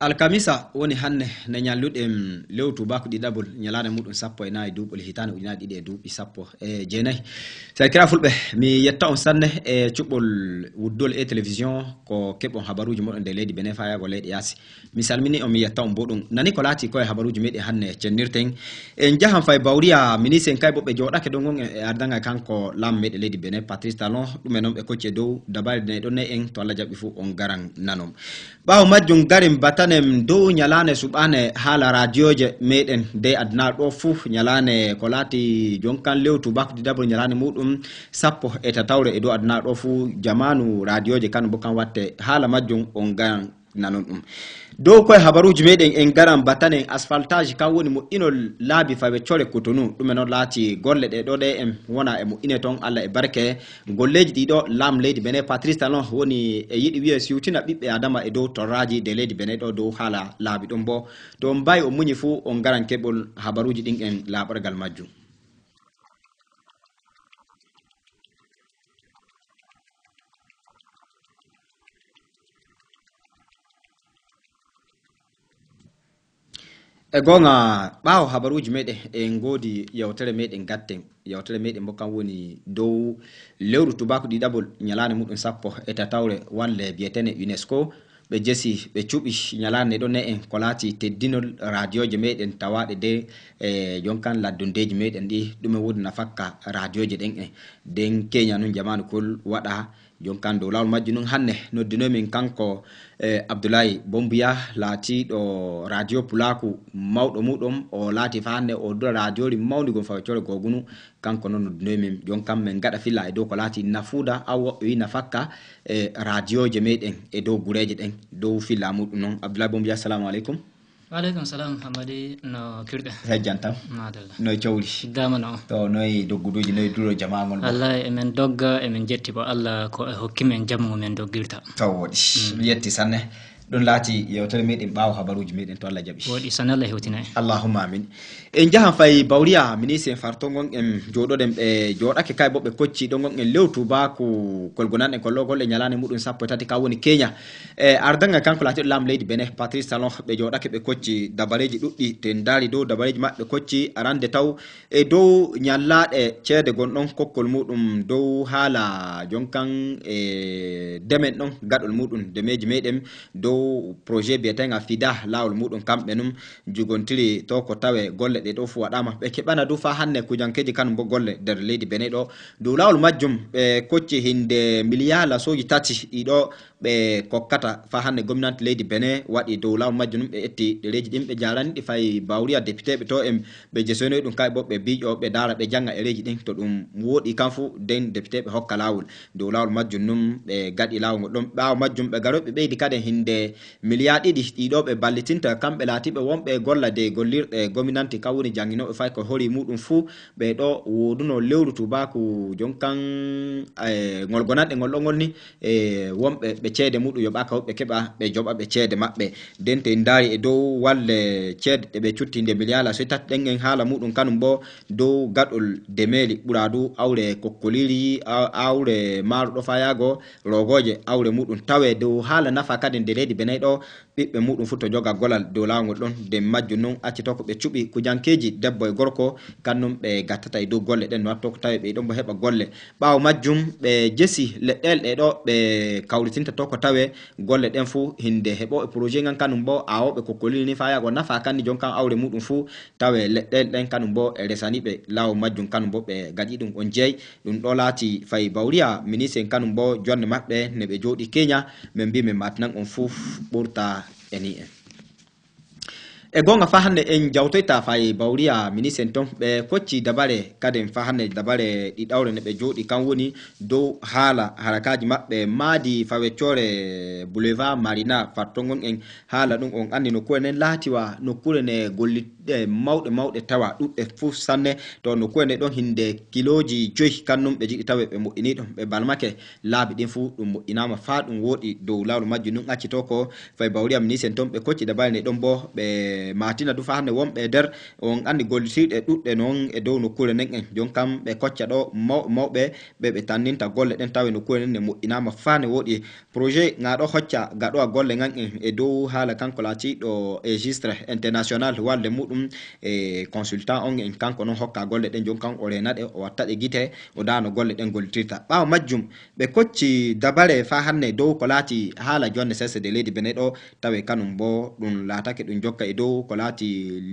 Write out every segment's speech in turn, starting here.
Alkamisa woni hanne ne nyalludem lewtu baku didabol nyalane mudun sappo e nayi dubol hitane ujina didi e dubi sappo e jeenay Tele Fulbe mi yetta on sanne e cubbol wuddol e television ko kebon habaruji modon de leydi Benin faya go leydi yasi mi salmini on mi yetta on bodum nani ko lati ko e habaruji medi hanne cennirten en jahan fay bawriya ministre kay bobbe jodake don gon e ardanga kanko lam medi leydi Benin Patrice Talon dum enom be kocce dow dabal de don ne en to Allah jabbi fu on garan nanom bawo majjum garim batanem dow nyalane subane hala radioje meden de adna do fu nyalane ko lati jonkan lewtu bakdi dabol nyalane mudum sappo e tatawre e do adna do fu jamanu radioje kan bokan watte hala majjum on garan nanon do koy habaruji meden en garan batanen asphaltage kan woni mo inol laabi fabe chore kotonu dum non lati golle de do de en wona e mo ineton alla e barke golleji di do lam leydi Benin Patrice Talon woni e yidi wiye siutina bibbe adama e do toraji de leydi Benin do hala laabi dum bo to mbay o munyi fu on garan kebol habaruji din en labargal majjum e gonga bawo habaruji mede e ngodi yawtere meden gatten yawtere meden mo kan woni dow lewru tubako di dabol nyalane mudun sappo e tatawre walle bietene UNESCO be jesi be cubi nyalane do ne en kolati teddinol radioje meden tawade de jonkan laddundeji meden di dum wodi nafakka radioje den den Kenya nun jamanu kul wada jonkan do lawl majju nun hanne noddino min kanko Abdoulaye Bombuya lati do radio pulaku mawdo mudum o lati fa hande o do radio ri mawdi gon fawtore gogunu kanko non noddino min jonkan men gada filla e do ko lati nafuda aw wi nafakka radio je meden e do gureje den do filla mudum non Abdoulaye Bombuya assalamu alaikum. Walaikum salam Hamadi no kirde jantam madalla no chawli damano to noy dogguduji noy duro jamaangol wallahi emen dogga emen jetti bo Allah ko hokkimen jammu men doggirta tawodi yetti sanne don lati yewtere meden baaw habaruji meden to Allah jabi wodi sanalla hewtina Allahumma amin en jahan fay bawriya ministre fartongon en jododem be jodake kay bobbe kocci don gon en lewtu ba ko kolgonan en kollo golle nyalane mudun sappo tati ka woni Kenya ardanga kanko lati lam leydi Benin Patrice Talon be jodake be kocci dabareji duddi ten dali do dabareji mabbe kocci arande taw e dow nyallade cede gondon kokkol mudum dow hala jonkan demen don gadol mudun demeji meden dow projet bietenga fida lawol mudun kambe num jugontiri to ko tawe golle de do fu wadama be kebana du fa hanne kujankeji kan bo golle der leydi Benin do lawol majjum be kocci hinde miliyala soji tati ido be kokkata fa hanne gomnati leydi Benin wadi do lawol majjum be etti dereji dimbe jarani di fay bawriya député be to be jesono dum kay bobbe bijo be dara be janga e reji din to dum wodi kanfu den député be hokka lawol do lawol majjum num be gadi lawol godon baaw majjum be garobe be di kade hinde miliyadi di do be ballitinta kambe latibe wonbe golla de gollirde gominanti kawuni jangino be fay ko hori mudum fu be do woduno lewru tubaku jonkan ngolgonande ngol ni wonbe be cede mudu yo baka be keba be joba be cede mabbe dente ndari e dow walle cede be cuttinde miliyala so tat dengen hala mudum kanum bo dow gadol demeli buradu awre kokkoliri awre maru do fayago rogoje awre mudum tawe dow hala nafa kaden de leydi Benin do bibbe mudum fu to joga golal dow lawol don de majju non acci to ko be cubi kujankeji debbo e gorko kannum be gattata e dow golle den watto ko tawe be don bo heba golle baaw majjum be jesi leddel de do be kawlitinta to ko tawe golle den fu hinde hebo e projet ngan kanum bo awobe ko kolini faya go nafa kanni jonkan awre mudum fu tawe leddel den kanum bo e resani be law majjum kanum bo be gadi dum on jeey dum do lati fay bawriya ministre kanum bo jonne mabbe ne be jodi Kenya men bi me matnan on fu burta eni e gonga fa hande en jawtoyta fay bawriya ministre ton be kocci dabare kaden fa hande dabare di dawre ne be jodi kan woni dow hala harakaji mabbe madi fawetore boulevard Marina fartongon en hala dum on andi no ko en latiwa no kure ne gollide mawde tawa dubbe fu sanne to no ko en don hinde kiloji joy kannum be jidi tawe be mo ini dum be balmake laabi din fu dum mo inama fa dum wodi dow lawol majju nun acci to ko fay bawriya ministre ton be kocci dabare ne don bo be matina du fa hande wonɓe nder on andi gollitiɗe ɗuɗɗe noon e dow nokkure nden en jon kam ɓe kocca ɗo mawɓe ɓe tanninta golle ɗen tawi nokkure nden ne moƴƴinama fa ne woɗi projet ngaɗo hocca gaɗo a golle ngan en e dow haala kanko laatiɗo registre international walde muɗum e consultant on en kanko noon hokka golle ɗen jon kan o renaɗe o wattaɗe guite o dano golle ɗen gollitirta ɓawo majjum ɓe kocci dabare fa hande dow ko laati haala jonde sese de leydi Benin ɗo tawe kanum bo ɗum laatake ɗum jokka e dow ko laati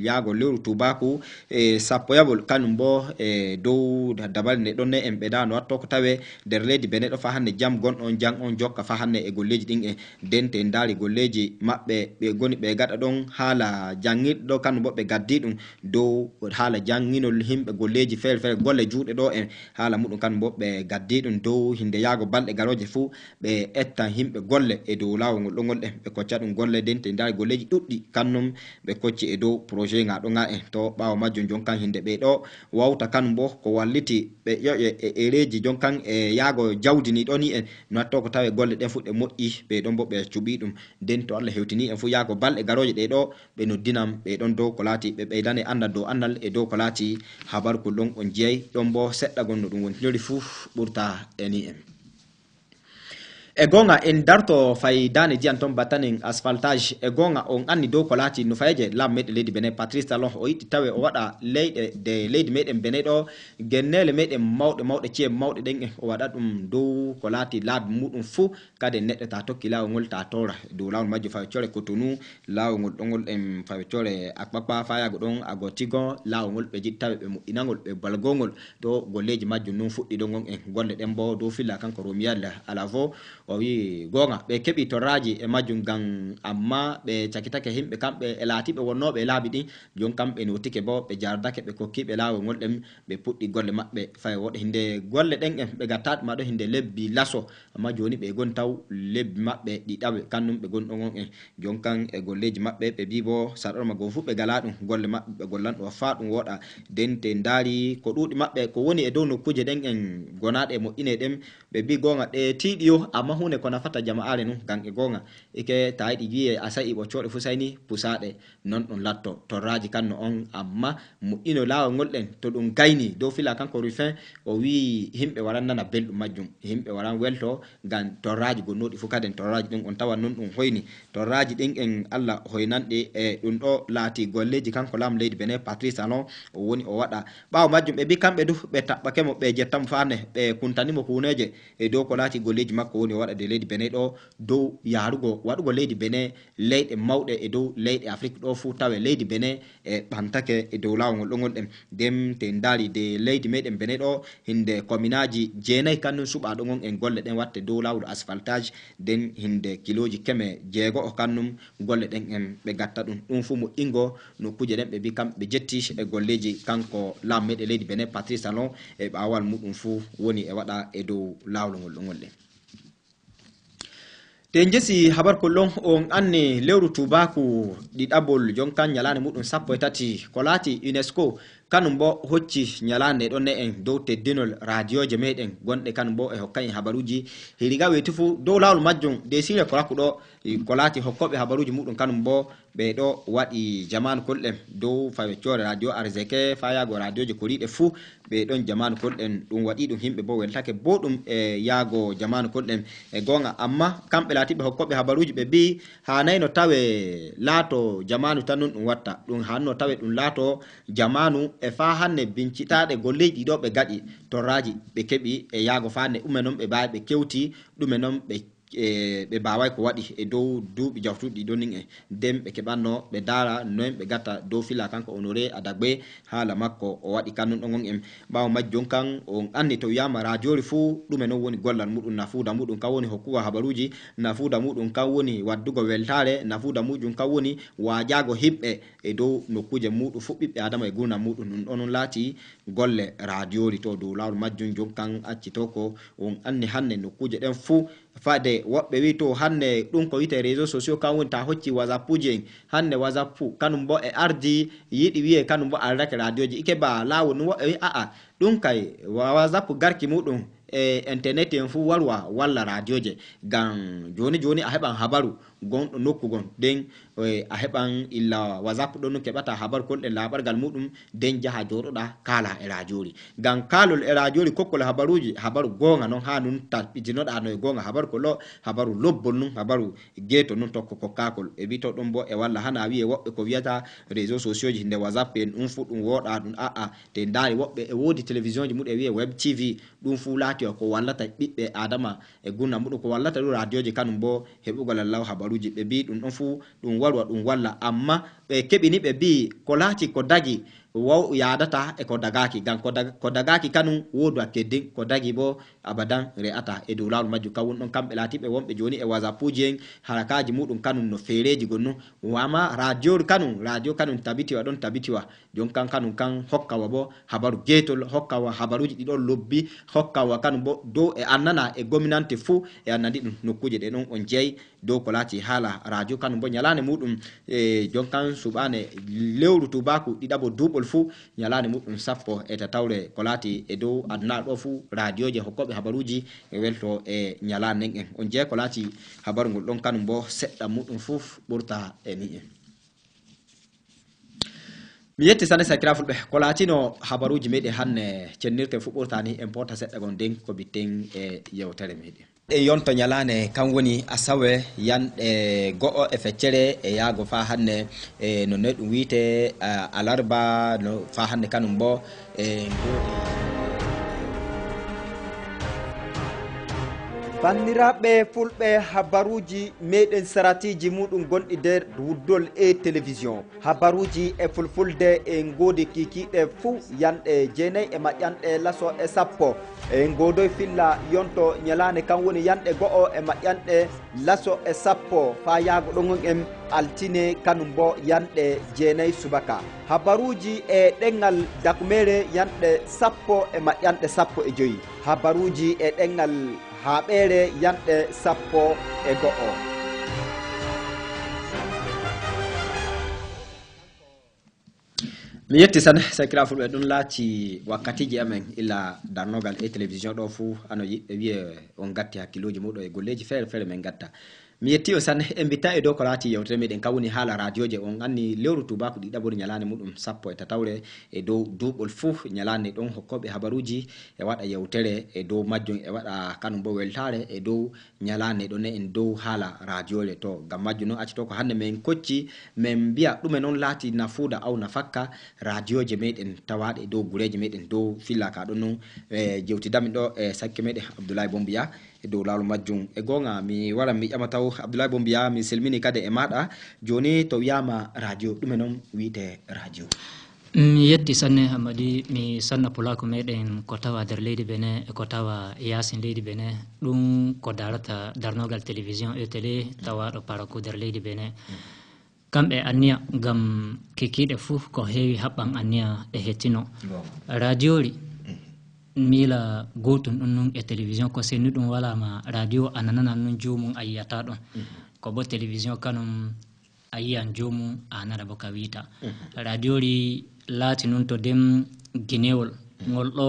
yaago lewru tubaku e sappo yaɓol kanum bo e dow dabare nde ɗon ne en ɓe dano watto ko tawe nder leydi Benin ɗo fa hande jam gonɗon jang on jokka fa hande e golleji ɗin e dente ndaari golleji maɓɓe ɓe goni ɓe gaɗa ɗon haala jangirɗo kanum bo ɓe gaddi ɗum dow haala janginol himɓe golleji feere feere golle juuɗe ɗo en haala muɗum kanum bo ɓe gaddi ɗum dow hinde yaago balɗe garoje fuu ɓe ettan himɓe golle e dow lawol ngol ɗongol ɗen ɓe kocca ɗum golle dente ndaari golleji ɗuɗɗi kannum ɓe kocci e dow projet ngaɗo nga en to ɓawo majjum jon kan hinde ɓe ɗo wawta kanum bo ko walliti ɓe ƴoƴe e ereji jon kan e yaago jawdini ɗo ni en no watto ko tawe golle ɗen fu ɗe moƴƴi ɓe ɗon bo ɓe cuɓi ɗum nden to Allah hewtini en fu yaago balɗe garoje ɗe ɗo ɓe noddinam ɓe ɗon dow ko laati ɓe ɓeydane andal dow andal e dow ko laati habarkol ɗon on jeyay ɗon bo seɗɗa gonno ɗum wontinori fuu ɓurta eni en e gonga en darto faydane diyan ton battanen asphaltage e gonga on anni dow ko laati no fayeje lam meɗen leydi Benin Patrice Talon o yiɗi tawe o waɗa leydi meɗen Benin ɗo gennele meɗen mawɗe ci'e mawɗe ɗen en o waɗa ɗum dow ko laati laabi muɗum fuu kadi neɗɗo ta tokki lawol ngol ta tora dow lawol majjo fawe core Cotonou lawol ngol ɗongol en fawe core Akpakpa fa yago ɗon ago Tigon lawol ngol ɓe jiɗi tawe ɓe moƴƴinagol ɓe balgongol to golleji majjum non fuɗɗi ɗon gon en golle ɗen bo dow filla kanko Romiyal Alavo o wi gonga ɓe keɓi torraji e majjum ngam amma ɓe cakitake himɓe kamɓe e laatiɓe wonnoɓe laabi ɗin jon kamɓe notike bo ɓe jardake ɓe kokkiɓe laawol ngol ɗen ɓe puɗɗi golle maɓɓe faye woɗa hinde golle ɗen en ɓe gatta ɗum aɗo hinde lebbi laso amma joni ɓe goni taw lebbi maɓɓe ɗiɗaɓe kannum ɓe goni ɗon on en jon kan e golleji maɓɓe ɓe mbi bo saɗorma gon fu ɓe gala ɗum golle maɓɓe ɓe gollanɗo fa ɗum woɗa dente ndaari ko ɗuɗi maɓɓe ko woni e dow nokkuje ɗen en gonaɗe e moƴƴine ɗen ɓe mbi gonga ɗe tiiɗi yo amma hunde ko nafata jama'are nun gan e gonga ike ta yiɗi wiye a sa'i ɓoccoɗe fu sayni pusaɗe non ɗum latto torraji kanno on amma moƴƴino lawol ngol ɗen to ɗum gayni dow fila kanko Rufin o wi himɓe waran nana belɗum majjum himɓe waran welto gan torraji gonnoɗi fu kadi torraji ɗin on tawa non ɗum hoyni torraji ɗin en Allah hoynanɗe e ɗum ɗo laati golleji kanko lam leydi Benin Patrice Talon o woni o waɗa ɓawo majjum ɓe bi kamɓe du ɓe taɓɓake mo ɓe jettamo fane ɓe kuntanimo kuneje e dow ko laati golleji makko woni o waɗa de leydi Benin ɗo dow yarugo waɗugo leydi Benin leyɗe mawɗe e dow leyɗe Afrique ɗo fu tawe leydi Benin e ɓantake e dow lawol ngol ɗongol ɗen ndem te ndaari de leydi meɗen Benin ɗo hinde kominaji jeenayi kannum suɓa ɗo gon en golle ɗen watte dow lawol asphaltage nden hinde kiloji 100 kannum golle ɗen en ɓe gatta ɗum ɗum fu moƴƴingo nokkuje ɗen ɓe mbi kamɓe ɓe jetti e golleji kanko lam meɗe leydi Benin Patrice Talon e ɓawal muɗum fu woni e waɗa e dow lawol ngol ɗongol ɗen te jesi habarkol ɗon on anni lewru tubaku ɗiɗaɓol jon kan ñalande muɗum 13 ko laati UNESCO kanum bo hocci ñalande ɗon ne en dow teddinol radioje meɗen gonɗe kanum bo e hokka en habaruji hiriga weeti fu dow lawol majjum de sire ko rakku ɗo ko laati hokkoɓe habaruji muɗum kanum bo ɓe ɗo waɗi jamanu kolɗen dow fawecore radio arzeke fa yaago radioje koriɗe fuu ɓe ɗon jamanu kolɗen ɗum waɗi ɗum himɓe bo weltake bo ɗum e yaago jamanu kolɗen e gonga amma kamɓe laatiɓe hokkoɓe habaruji ɓe mbi hanayno tawe laato jamanu tan non ɗum watta ɗum hanno tawe ɗum laato jamanu e fa hanne bincitaɗe golleji ɗiɗo ɓe gaɗi torraji ɓe keɓi e yaago fa hanne ɗume noon ɓe mbawi ɓe kewti ɗume noon ɓe mbaway ko waɗi e dow duuɓi jawtuɗi ɗon nin e nden ɓe keɓanno ɓe daara noyen ɓe gatta dow fila kanko honoré adagbe haala makko o waɗi kannum ɗon on en ɓawo majjon kan on anni to wiyama radiori fuu ɗume noon woni gollal muɗum nafuuda muɗum kan woni hokkugo habaruji nafuuda muɗum kan woni waddugo weltare nafuuda muɗum kan woni wajago himɓe e dow nokkuje muɗum fu ɓiɓɓe adama e gurnam muɗum ɗum ɗon on laati golle radiori to dow lawol majjum jon kan acci to ko on anni hannde nokkuje ɗen fuu fade woɓɓe wi to hande ɗum ko wite réseau sociaux kan woni ta hocci whatsapp uji en hande whatsapp kanum bo e ardi yiɗi wiye kanum bo ardake radioji ike ba lawol ɗum woɓɓe wi aa ɗum kay whatsapp garki muɗum internet en fu warwa walla radio je gan joni a heban habaru gonɗo nokku gon den a heɓan illa whatsapp ɗon no keɓata habar kolɗen laɓargal muɗum den jaha joɗoɗa kala e radiori ngam kalol e radiori kokkol habaruji habaru gonga noon ha nun taɓɓitinoɗa no e gonga habaru habaru lobbol nun habaru geto nun tokko kokkakol e wi to ɗum bo e walla hana wiye woɓɓe ko wiyata réseaux sociaux ji nde whatsapp en ɗum fu ɗum woɗa ɗum aa te ndaari woɓɓe e woodi télévision ji muɗum e wiye web tv ɗum fu laati ko wallata ɓiɓɓe adama e gunna muɗum ko wallata ɗum radioji kanum bo heɓugol law habaruji ɓe mbi ɗum ɗon fu ɗum warwa ɗum walla amma ɓe keɓini ɓe mbi ko laati ko dagi yadata e ko dagaki ngam ko dagaki kanum wodu hakkeddin ko dagi bo abadan re'ata e dow lawol majju kawum ɗon kamɓe laatiɓe wonɓe joni e whatsapp uji en harakaji muɗum kanum no feereji gonno wama radio kanum tabitiwa ɗon tabitiwa jon kanum kan hokkawa bo habaru getol hokkawa habaruji ɗiɗon lobbi hokkawa kanum bo dow e annana e gominante fuu e annandi ɗum nokkuje ɗe ɗon on jeeyi dow ko laati haala radio kanum bo ñalane muɗum jon kan suɓane lewru tubaku ɗiɗaɓo duuɓol fuu ñalane muɗum sappo e tatawre ko laati e dow aduna ɗo fuu radio je hokkoɓe habaruji e welto e ñalane nden en on jeeyi ko laati habaru ngol ɗon kanum bo seɗɗa muɗum fuu ɓurta e ni en mi yetti sane sakira fulɓe ko laatino habaruji meɗen hanne cennirte fu ɓurtani en pota seɗɗa gon nden ko bitten e yewtere meɗen e yonto ñalane kan woni asawe yanɗe go'o e feccere e yaago fa hannde e no noy ɗum wiite alarba no fa hannde kanum bo e bandiraɓe fulɓe habaruji meɗen saratiji muɗum gonɗi nder wuddol e télévision habaruji e fulfulde en goodi kikiɗe fuu yanɗe jeenayyi e maƴƴanɗe laso e sappo en godoy filla yonto ñalane kan woni yanɗe go'o e maƴƴanɗe laso e sappo fa yaago ɗon en altine kanum bo yanɗe jeenayyi subaka habaruji e ɗengal dakumere yanɗe sappo e maƴƴanɗe sappo e joyyi habaruji e ɗengal haɓere yanɗe sappo e go'o mi yetti san sakira fulɓe ɗum laati wakkatiji amen illa darnogal e télévision ɗo fuu ano yiɓɓe wiye on gatti hakkiloji muɗum e golleji feere feere min gatta mi yetti o sanne en mbitta e dow ko laati yewtere meɗen kawoni haala radio je on anni lewru tubaku ɗiɗaɓori ñalane muɗum sappo e tatawre e dow duuɓol fuu ñalane ɗon hokkoɓe habaruji e waɗa yewtere e dow majjum e waɗa kanum bo weltare e dow ñalane ɗon en dow haala radio le to ngam majjum noon accito ko hannde min kocci min mbiya ɗume noon laati nafuuda aw nafakka radio je meɗen tawaɗe e dow gureje meɗen dow fillaka ɗon noon e jewtidamin ɗo e sakke meɗen Abdoulaye Bombiya e dow lawol majjum e gonga mi wara mi ƴama taw Abdoulaye Bombiya mi selmini kadi e maɗa joni to wiyama radio ɗume noon wiite radio mi yetti sanne Hamadi mi sanna pulako meɗen ko tawa nder leydi Benin e ko tawa yasin leydi Benin ɗum ko darata darnogal télévision e télé tawaɗo paraku nder leydi Benin kamɓe anniya ngam kikiɗe fuu ko heewi haɓɓan anniya e hettino radio ri mila gotum ɗum nun e télévision ko senni ɗum walama radio a nananan nun jomum a yiyata ɗon ko bo télévision kanum a yiyan jomum a nana bo ka wiita radio ri laati nun to dem guinewol ngol ɗo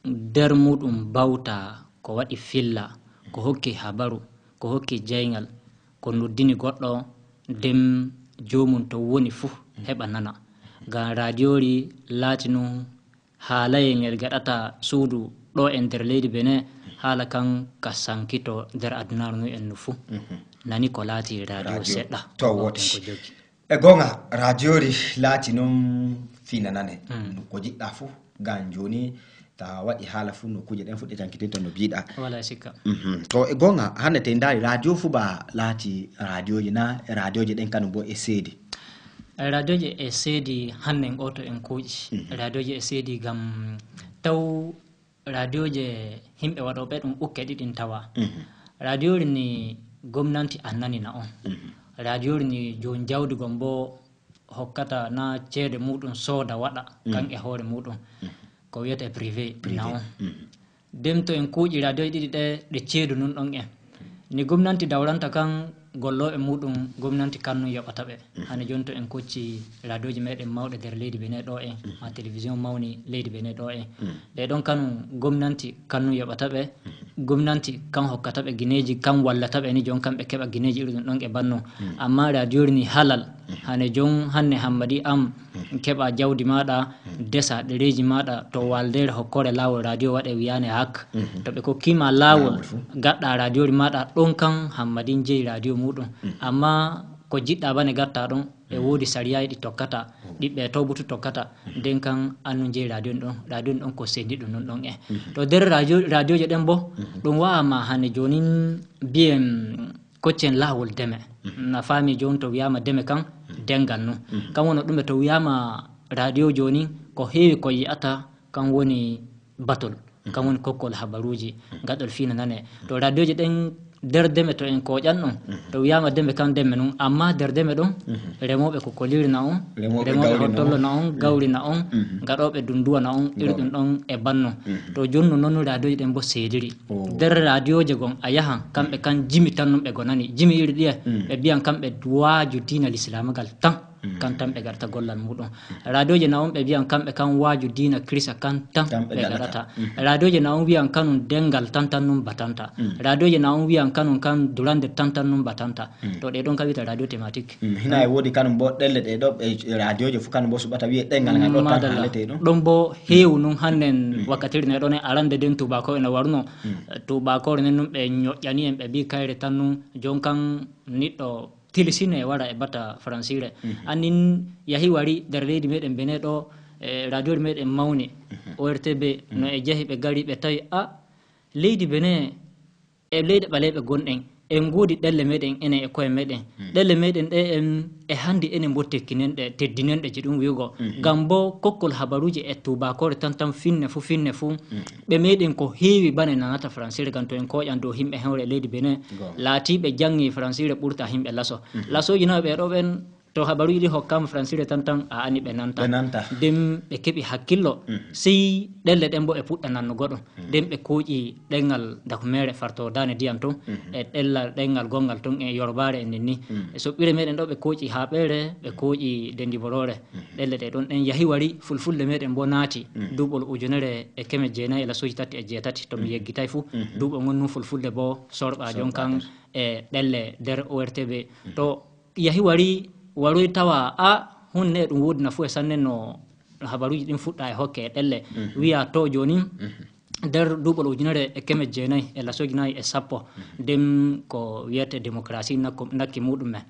nder muɗum bawta ko waɗi filla ko hokki habaru ko hokki jeygal ko noddini goɗɗo dem jomum to woni fuu heɓa nana ngam radio ri laati nun haalaye ngel gaɗata suudu ɗo e nder leydi Benin haala kan ka sankito nder adunaru nu en no fuu nani ko laati radio seɗɗa to woti e gonga radio ri laati noon finanane ko jiɗɗa fuu ngam joni ta waɗi haala fuu nokkuje ɗen fuɗɗi tankitinto no mbiɗa wala sikka to e gonga hannde te ndaari radio fuu ba laati radioji na e radioji ɗen kanum bo e seedi radioji e seedi hannen oto en kuuƴi radioji e seedi gam taw radioje himɓe waɗoɓe ɗum ukke ɗiɗin tawa radio ri ni gomnanti annanina on radio ri ni joni jawdigon bo hokkata na ceede muɗum sooda waɗa kan e hoore muɗum ko wiyete privé na on ndem to en kuuƴi radio ɗiɗi ɗe ɗe ceedu nun ɗon en ni gomnanti dawranta kan gollo e muɗum gomnati kannu yoɓata ɓe hane jonto en kocci radioji meɗen mawɗe nder leydi bene ɗo en ma télévision mawni leydi bene ɗo en ɗe ɗon kanu gomnati kannu yoɓata ɓe gomnati kan hokkata ɓe guineji kan wallata ɓe ni jon kamɓe keɓa guineji irin ɗon e banno amma radio ni halal hane jon hanne hammadi am keɓa jawdi maɗa desa ɗereji maɗa to waldere hokkore lawol radio waɗe wiyane hak to ɓe kokkima lawol gaɗɗa radio maɗa ɗon kan hammadi jeeyi radio muɗum amma ko jiɗɗa bane gatta ɗon e woodi sariyaji ɗi tokkata ɗiɓɓe towbutu tokkata nden kan annu jeeyi radio ɗon ko sendi ɗum non ɗon to nder radioje ɗen bo ɗum wawama hane joni mbiyen koccen lawol deme na fami joni to wiyama deme kan dengal nu kan wono ɗume to wiyama radio joni ko heewi ko yiyata kan woni batol kan woni kokkol habaruji gaɗol fina nane to radioje ɗen nder deme to en koƴanɗon to wiyama deme kan deme nun amma nder deme ɗon remoɓe ko kolirina on remoɓe hottollona on gawrina on gaɗoɓe dunduwana on iri ɗum ɗon e banno to joni noon radioji ɗen bo seediri nder radioje gon a yahan kamɓe kan jimi tan nun ɓe gonani jimi iri ɗiye ɓe mbiyan kamɓe waaju diina l'islamagal tan kan tan ɓe garta gollal muɗum radioje na on ɓe mbiyan kamɓe kan waaju diina krista kan tan ɓe gaɗata radioje na on wiyan kanum dengal tan tan num batanta radioje na on wiyan kanum kan durande tan tan num batanta to ɗe ɗon ka wiyata radio thématique hina e woodi kanum bo ɗelle ɗe ɗo ɓe radioje fu kanum bo suɓata wiye ɗengal ngal ɗo tan haalete ɗon ɗon bo heewu nun hannen wakkatire ne ɗon e arande den tubako ene warno tubakore nen num ɓe ñoƴƴani en ɓe mbi kayre tan num jon kan niɗɗo tilisine e wara e batta francire annin yahi wari nder leydi meɗen bene ɗo radio meɗen mawni ORTB no e jeehi ɓe gari ɓe tawi a leydi bene e leyɗe ɓaleɓe gonɗen en goodi ɗelle meɗen enen e koye meɗen ɗelle meɗen ɗe en e hannde enen bo tekkinenɗe teddinenɗe je ɗum wiugo ngam bo kokkol habaruji e tubakore tan tan finne fuu ɓe meɗen ko heewi bane nanata francire gam to en koƴan dow himɓe hewre e leydi bene laatiɓe janggi francire ɓurta himɓe lasoji nawe ɓe ɗo ɓen to habaruji ɗi hokkama francire tan a ani ɓe nanta nden ɓe keeɓi hakkillo sey ɗelle ɗen bo ɓe puɗɗa nannugo ɗum nden ɓe kuuƴi ɗengal dakumere farto dane ndiyam ton e ɗengal gongal ton e yorbare en ninni e soɓɓire meɗen ɗo ɓe kuuƴi haaɓere ɓe kuuƴi dendiborore ɗelle ɗe ɗon ɗen yahi wari fulfulde meɗen bo naati duuɓol ujunere e keme jeenayi e lasuji 37 to mi yeggitay fuu duuɓol ngon nu fulfulde bo sorɓa jon kan e ɗelle nder ORTB to yahi wari waroy tawa a hunne ɗum woodi nafu e sanne no habaruji ɗin fuɗɗa e hokke e ɗelle wiya to joni nder duuɓol ujunere e keme jeenayi e lasoji nayi e sappo nden ko wiyete démocratie nakki muɗum men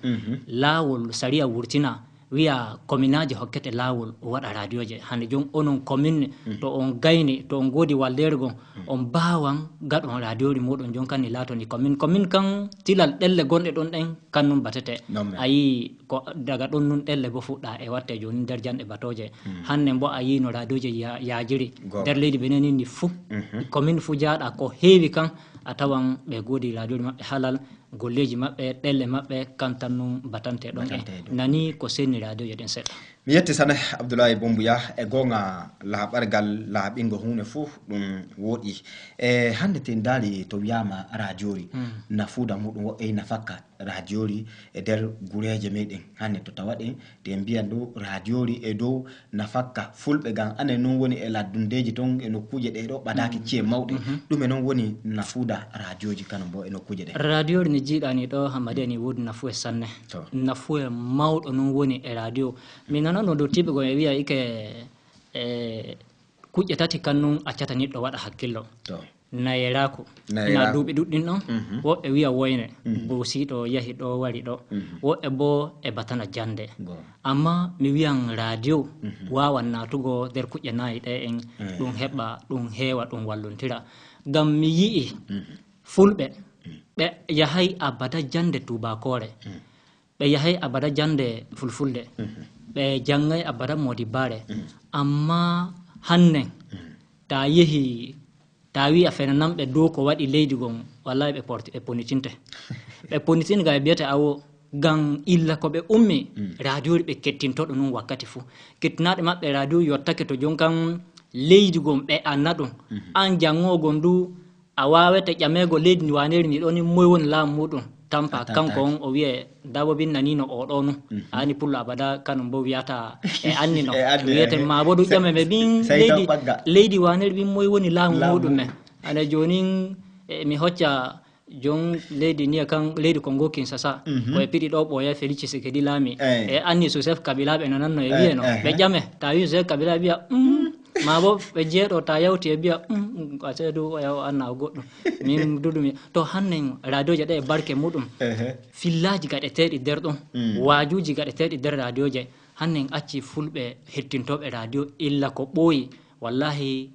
laawol saria wurtina wiya commune aji hokkete laawol o waɗa radioje hande jon onon commune to on gayni to on goodi wallergon on mbawan gaɗon radiori muɗum jon kanni laatoni commune kan tilal ɗelle gonɗe ɗon ɗen kannum batete ayi ko daga ɗon nun ɗelle bo fuɗɗa e watte joni nder janɗe batoje hanne bo a yi no radioje yajiri nder leydi beneni ni fuu commune fuu jaaɗa ko heewi kan a tawan ɓe goodi radiori maɓɓe halal golleji maɓɓe ɗelle maɓɓe kan tan num batante ɗon nani ko senni radioje ɗen seɗɗa mi yetti sane Abdoulaye Bombouya e gonga laaɓargal laaɓingo hunde fuu ɗum wooɗi e hande ten daali to wiyama radiori nafuuda muɗum woɓɓe nafakka radiori e nder gureje meɗen hande to tawaɗen te mbiyan ɗo radiori e dow nafakka fulɓe gam anen noon woni e laddundeji ton e nokkuje ɗe ɗo ɓadaki ciye mawɗe ɗume noon woni nafuuda radioji kanum bo e nokkuje ɗe radiori ni jiiɗani ɗo hammadi ani woodi nafu e sanne nafu e mawɗo noon woni e radio min nanano dow tiɓe gon e wiya ike kuƴƴe tati kannum accata niɗɗo waɗa hakkillo nayeraku na duuɓi ɗuɗɗin ɗon woɓɓe wiya woyne buusiɗo yahi ɗo wari ɗo woɓɓe bo e batana jande amma mi wiyan radio wawan natugo nder kuƴƴe nayi ɗe en ɗum heɓa ɗum heewa ɗum wallontira ngam mi yi'i fulɓe ɓe yahay abada jande tubakore ɓe yahay abada jande fulfulde ɓe janngay abada modibare amma hannen ta yehi ta wi a fenanamɓe dow ko waɗi leydi gon wallahi ɓe ponitinte ɓe ponitin ga e biyete awo gam illa ko ɓe ummi radiori ɓe kettintoɗo nun wakkati fuu kettinaɗe maɓɓe radio yottake to jon kan leydi gon ɓe anna ɗum an jangogon du a wawete ƴamego leydi ndi waneri ndi ɗo ni moy woni laamu muɗum tampa kanko on o wi'e dawo bin nanino o ɗo no ani pullo abada kanum bo wiyata e anni no wiyete ma bo ɗum ƴame ɓe bin leydi wanere bin moy woni laamu muɗum me ana joni mi hocca jon leydi niya kan leydi Congo Kinshasa ko e piɗi ɗo ɓoya Félix Tshisekedi laami e anni Joseph Kabila ɓe nananno e wiye no ɓe ƴame ta wi Joseph Kabila wiya ma bo ɓe jeeɗo ta yawti e biya aseedu o anna goɗɗum min duɗumi to hannen radio je ɗe e barke muɗum fillaji gaɗeteɗi nder ɗon wajuji gaɗeteɗi nder radio je hannen acci fulɓe hettintoɓe radio illa ko ɓooyi wallahi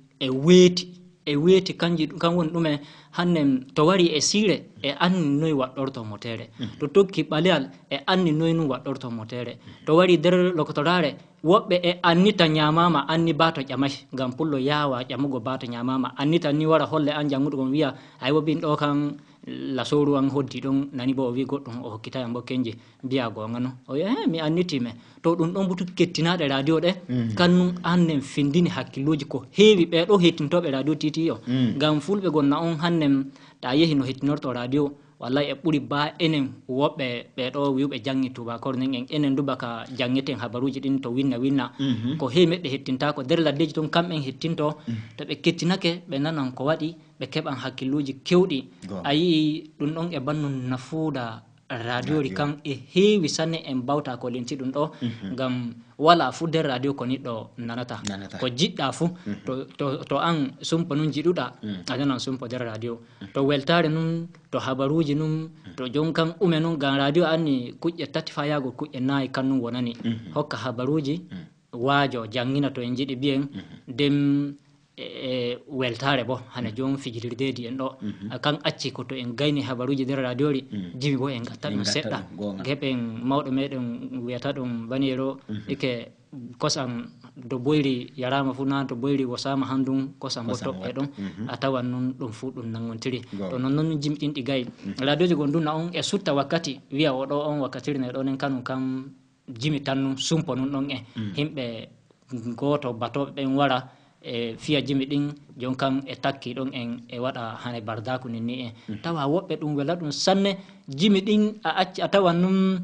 e weeti kan woni ɗume hannen to wari e siire e anni noyi waɗɗorto motere to tokki ɓaleyal e anni noyi num waɗɗorto motere to wari nder lokotorare woɓɓe e annita ñamama anni bato ƴamay ngam pullo yawa ƴamugo bato ñamama annita ni wara holle an janguɗo gon wiya ay wo bin ɗo kan la soru an hoddi ɗon nani bo o wi goɗɗum o hokkitayam bo kenje mbiya gonga no o wi mi annitime to ɗum ɗon butu kettinaɗe radio ɗe kannum annen findini hakkilloji ko heewi ɓeɗo hettintoɓe radio titi o ngam fulɓe gonna on hannen ta yehi no hettinorto radio wallahi e ɓuri ba enen woɓɓe ɓeɗo wiwɓe jangi tubakor nen enen dubaka jangeten habaruji ɗin to winna ko heewi meɗɗe hettintako nder laddeji toon kamɓen hettinto to ɓe kettinake ɓe nanan ko waɗi ɓe keɓan hakkilluji kewɗi a yii ɗum ɗon e bannu nafuuda radio ri kam e heewi sanne en bawta ko lenti ɗum ɗo ngam wala fu nder radio ko niɗɗo nanata ko jiɗɗa fu to an sumpo nun jiɗuɗa a nanan sumpo nder radio to weltare nun to habaruji nun to jon kan ume nun ngam radio anni kuƴƴe 3 fa yago kuƴƴe 4 kannum wonani hokka habaruji waajo jangina to en jiɗi biyen ndem weltare bo hana jon fijirdeji en ɗo kan acci ko to en gayni habaruji nder radio ri jimi bo en gatta ɗum seɗɗa geɓen mawɗo meɗen wiyata ɗum baniyero ike kosam do boyri yarama fu na to boyri wasama handum kosam bo toɓɓe ɗon a tawan nun ɗum fu ɗum nangontiri to nonnoon jimɗin ɗi gayi radio ji gonduna on e sutta wakkati wiya oɗo on wakkatiri ne ɗo nen kanum kam jimi tan num sumpo nun ɗon himɓe goto batoɓe ɓen wara e fiya jimi ɗin jon kan e takki ɗon en e waɗa hane bardaku ninni tawa woɓɓe ɗum wela ɗum sanne jimi ɗin a acci a tawan num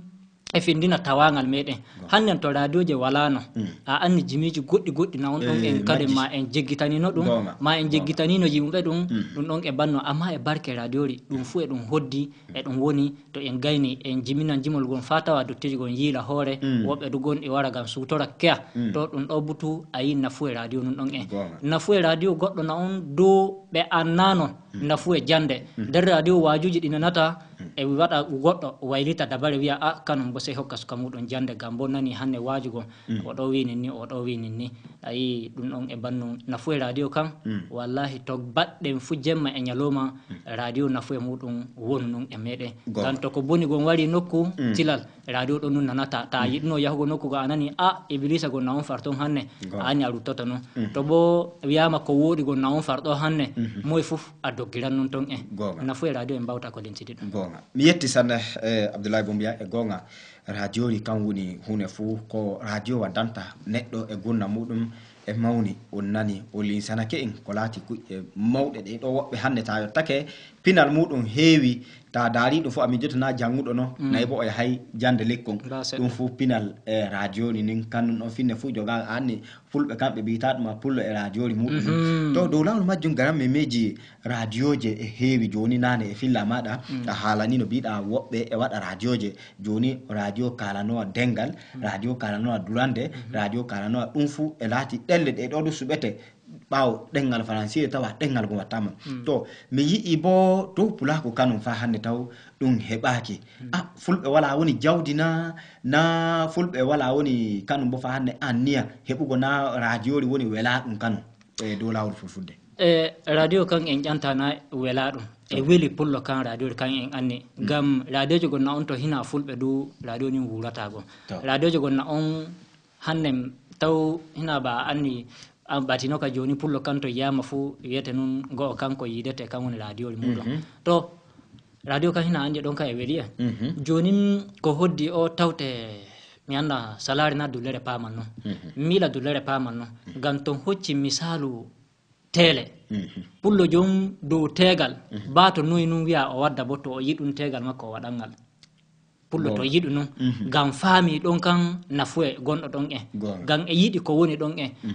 e findina tawangal meɗen hannen to radio je walano a anni jimiji goɗɗi na on ɗon en kade ma en jeggitanino ɗum ma en jeggitanino yimɓe ɗum ɗon e banno amma e barke radio ri ɗum fu e ɗum hoddi e ɗum woni to en gayni en jiminan jimol gon fa tawa dottiji gon yiila hoore woɓɓe du gonɗi wara gam sutora keya to ɗum ɗo butu a yi nafu e radio nun ɗon nafu e radio goɗɗo na on dow ɓe annano nafu e jande nder radio wajuji ɗi nanata e waɗa goɗɗo waylita dabare wiya a kanum bo sey hokka suka muɗum jande gam bo nani hanne wajugo oɗo winin ni oɗo winin ni ayi ɗum ɗon e bannu nafu e radio kam wallahi to baɗɗen fu jemma e ñalowma radio nafu e muɗum wonu nun e meɗen gam to ko boni gon wari nokku tilal radio ɗo nun nanata ta yiɗno yahugo nokku go a nani a iblisa gon na on farton hanne a anni a ruttoto non to bo wiyama ko woɗi gon na on farɗo hanne moye fof a doggiran nun ton nafu e radio en mbawta ko lentidi ɗum mi yetti sanne Abdoulaye Boumbiya e gonga radio ri kam woni hunde fuu ko radio waddanta neɗɗo e gunna muɗum e mawni on nani o linsanake en ko laati kuƴƴe mawɗe ɗe ɗo woɓɓe hannde ta yottake pinal muɗum heewi ta daari ɗum fof amin jottana jannguɗo no nayi bo o yahay jande lekkon ɗum fof pinal e radio ni nin kannum ɗon finne fuu joga anni fulɓe kamɓe mbiyata ɗuma pullo e radio ri muɗum to dow lawol majjum garan mi meji radio je e heewi joni nane e filla maɗa a haalani no mbiɗa woɓɓe e waɗa radio je joni radio kalanowa dengal radio kalanowa durande radio kalanowa ɗum fuu e laati ɗelle ɗe ɗo ɗum suɓete ɓaawo ɗengal français tawa ɗengal go wattama to mi yi'i bo dow pulako kanum fa hannde taw ɗum heɓaki fulɓe wala woni jawdi na fulɓe wala woni kanum bo fa hannde anniya heɓugo na radio ri woni wela ɗum kanum e dow lawol fulfulde radio kan en ƴantana wela ɗum e weli pullo kan radio ri kan en anni gam radio jo gonna on to hina fulɓe du radio ni wuratago radio jo gonna on hannde taw hina ba anni batino ka joni pullo kan to yama fu wiyete nun go kanko yidete kan woni radio ri muɗum to radio kan hina andi ɗon ka e weli joni ko hoddi o tawte mi anda salari na dullere paman non mila dullere paman non gam ton hocci misalu tele pullo jom do tegal bato noy nun wiya o wadda bo to o yidun tegal makko o wadangal pullo to yidu non gam faami don kan nafue gondo don gam e yidi ko woni don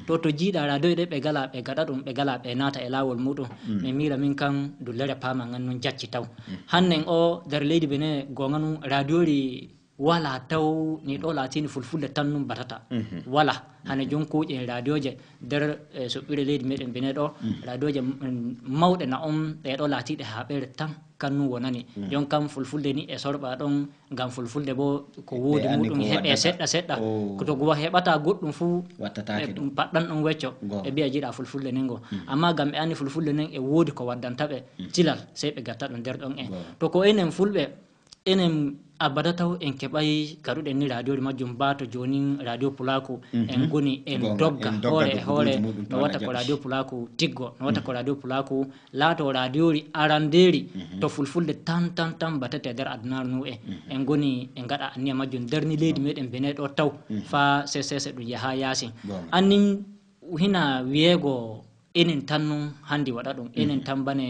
to jiida radio de be gala be gada dum be gala be nata e lawol mudum mi mira min kan dullere pama ngan non jacci taw hannen o der leydi bene gonganu radio ri wala taw ni do latini fulfulde tan num batata wala hane jonko e radio je der so bire leydi meden bene do radio je mawde na e do latide ha bere tan kanu wonani jon kam fulfulde ni e sorba don gam fulfulde bo ko wodi mudum hebe sedda ko to go hebata goddum fu wattata ke paddan on wecco e biya jida fulfulde nengo amma gam e ani fulfulde nen e wodi ko waddanta be tilal sey be gatta don der don to ko enen fulbe enen abada taw en kebay karude ni radio majum bato joni radio pulako en goni en dogga hore no wata ko radio pulako tiggo no wata ko radio pulako lato radio ri aranderi to fulfulde tan batete der adnar no en goni en gada anniya majum derni leydi meden bene do taw fa ccc du yaha yasin annin hina wiego enen tannu handi wada dum enen tambane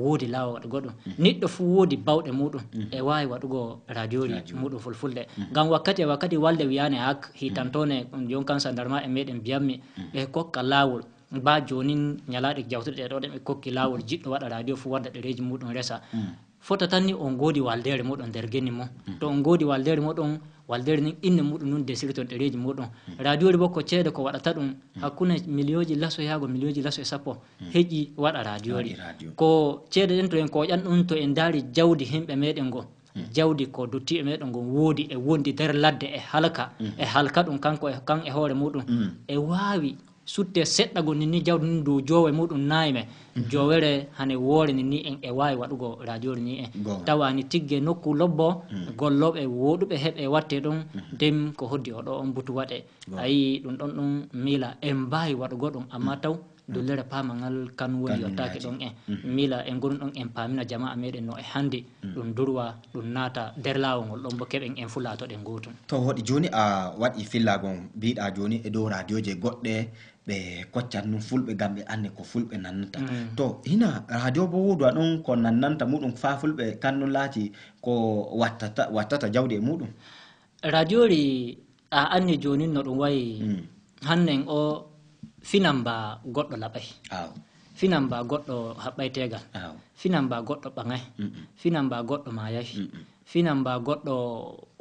wodi lawo goddo niddo fu wodi bawde mudum e wawi wadugo radio ri mudum fulfulde gam wakkati walde wiyane hak hitantone jon kan sandarma e meden biyammi be kokka lawol ba jonin nyalaade jawtude do be kokki lawol jiddo wada radio fu wadda dereji mudum resa fota tanni on godi waldere mudum der genni mo to on godi waldere mudum waldere nin inne mudum nun desirton dereji mudum radio ri bokko cede ko wadata dum hakune milioji laso yago milioji laso e sappo heji wada radio ri ko cede den to en ko jan dum to en dari jawdi himbe meden go jawdi ko dutti e meden go wodi e wondi der ladde e halka dum kanko e kan e hore mudum e wawi sutte sedda go ni jawdi ni do jowe mudum nayme jowere hane wore ni en e wawi wadugo radio ni tawani tigge nokku lobbo gollobe wodube hebe watte don dem ko hoddi o do on butu wade ayi dum mila en bayi wadugo dum amma taw dullere pamangal kan woni yottake don mila en gon don en pamina jamaa meden no e hande dum durwa dum nata der lawol don bo keben en fulato den gotum to wodi joni a wadi fillagon biida joni e do radio je godde be koccan num fulbe gambe anne ko fulbe nannata to hina radio bo wodo don ko nannanta mudum fa fulbe kanno lati ko wattata jawde mudum radio ri a anne joni no dum wayi hannen o finamba goddo labay finamba goddo habbay tegal finamba goddo bangay finamba goddo mayay finamba goddo